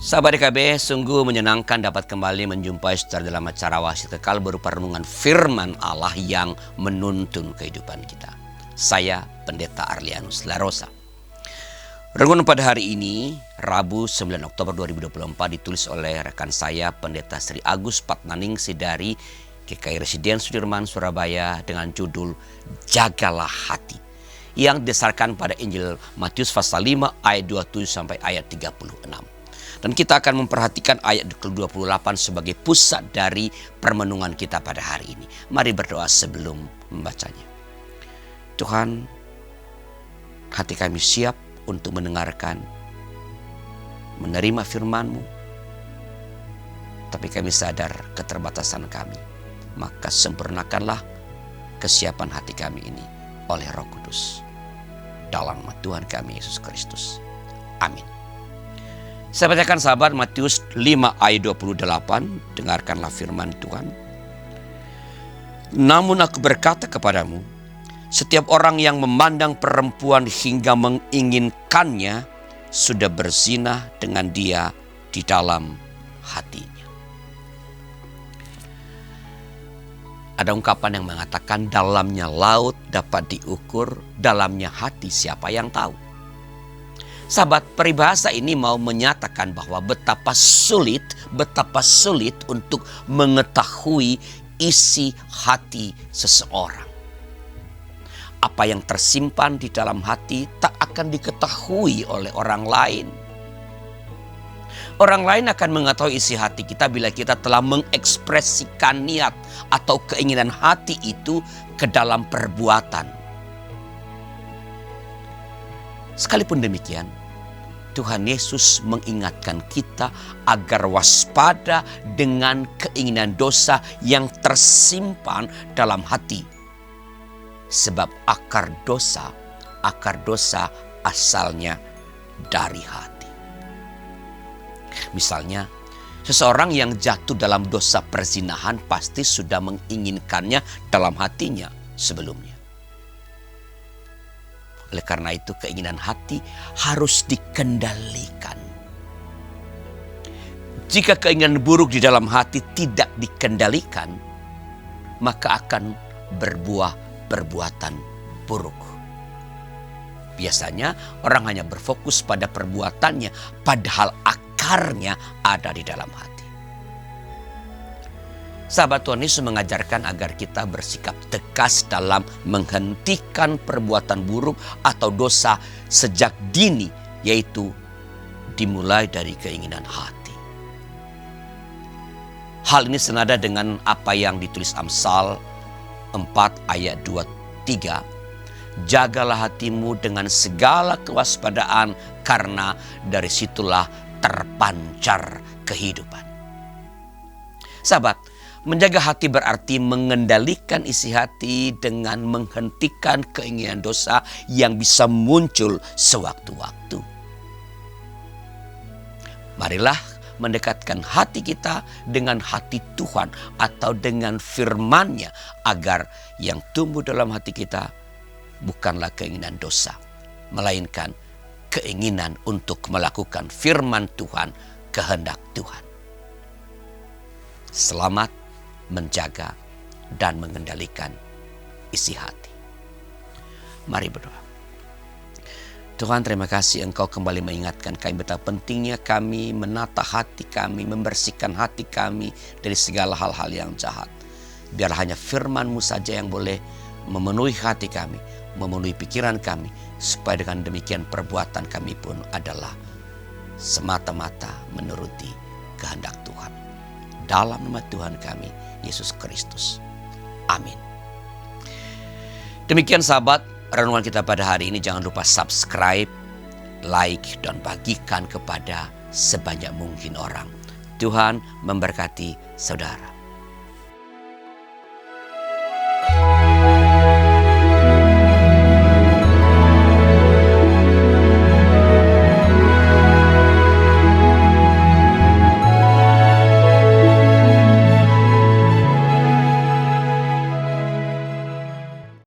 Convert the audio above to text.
Sahabat DKB, sungguh menyenangkan dapat kembali menjumpai saudara dalam acara Wasit Kekal berupa renungan firman Allah yang menuntun kehidupan kita. Saya Pendeta Arlianus Larosa. Renungan pada hari ini, Rabu 9 Oktober 2024 ditulis oleh rekan saya Pendeta Sri Agus Patnaningsi dari GKI Residen Sudirman, Surabaya dengan judul Jagalah Hati, yang didasarkan pada Injil Matius pasal 5 ayat 27 sampai ayat 36. Dan kita akan memperhatikan ayat ke-28 sebagai pusat dari permenungan kita pada hari ini. Mari berdoa sebelum membacanya. Tuhan, hati kami siap untuk mendengarkan, menerima firman-Mu. Tapi kami sadar keterbatasan kami. Maka sempurnakanlah kesiapan hati kami ini oleh Roh Kudus. Dalam nama Tuhan kami Yesus Kristus. Amin. Saya bacakan sahabat Matius 5 ayat 28, dengarkanlah firman Tuhan. Namun aku berkata kepadamu, setiap orang yang memandang perempuan hingga menginginkannya, sudah berzina dengan dia di dalam hatinya. Ada ungkapan yang mengatakan dalamnya laut dapat diukur, dalamnya hati siapa yang tahu. Sahabat, peribahasa ini mau menyatakan bahwa betapa sulit untuk mengetahui isi hati seseorang. Apa yang tersimpan di dalam hati tak akan diketahui oleh orang lain. Orang lain akan mengetahui isi hati kita bila kita telah mengekspresikan niat atau keinginan hati itu ke dalam perbuatan. Sekalipun demikian, Tuhan Yesus mengingatkan kita agar waspada dengan keinginan dosa yang tersimpan dalam hati. Sebab akar dosa asalnya dari hati. Misalnya, seseorang yang jatuh dalam dosa perzinahan pasti sudah menginginkannya dalam hatinya sebelumnya. Oleh karena itu keinginan hati harus dikendalikan. Jika keinginan buruk di dalam hati tidak dikendalikan, maka akan berbuah perbuatan buruk. Biasanya orang hanya berfokus pada perbuatannya, padahal akarnya ada di dalam hati. Sahabat, Tuhan Yesus mengajarkan agar kita bersikap tegas dalam menghentikan perbuatan buruk atau dosa sejak dini, yaitu dimulai dari keinginan hati. Hal ini senada dengan apa yang ditulis Amsal 4 ayat 23. Jagalah hatimu dengan segala kewaspadaan, karena dari situlah terpancar kehidupan. Sahabat, menjaga hati berarti mengendalikan isi hati dengan menghentikan keinginan dosa yang bisa muncul sewaktu-waktu. Marilah mendekatkan hati kita dengan hati Tuhan atau dengan firman-Nya, agar yang tumbuh dalam hati kita bukanlah keinginan dosa, melainkan keinginan untuk melakukan firman Tuhan, kehendak Tuhan. Selamat menjaga dan mengendalikan isi hati. Mari berdoa. Tuhan, terima kasih Engkau kembali mengingatkan kami betapa pentingnya kami menata hati kami, membersihkan hati kami dari segala hal-hal yang jahat. Biarlah hanya firman-Mu saja yang boleh memenuhi hati kami, memenuhi pikiran kami, supaya dengan demikian perbuatan kami pun adalah semata-mata menuruti kehendak Tuhan. Dalam nama Tuhan kami Yesus Kristus. Amin. Demikian sahabat, renungan kita pada hari ini. Jangan lupa subscribe, like, dan bagikan kepada sebanyak mungkin orang. Tuhan memberkati saudara.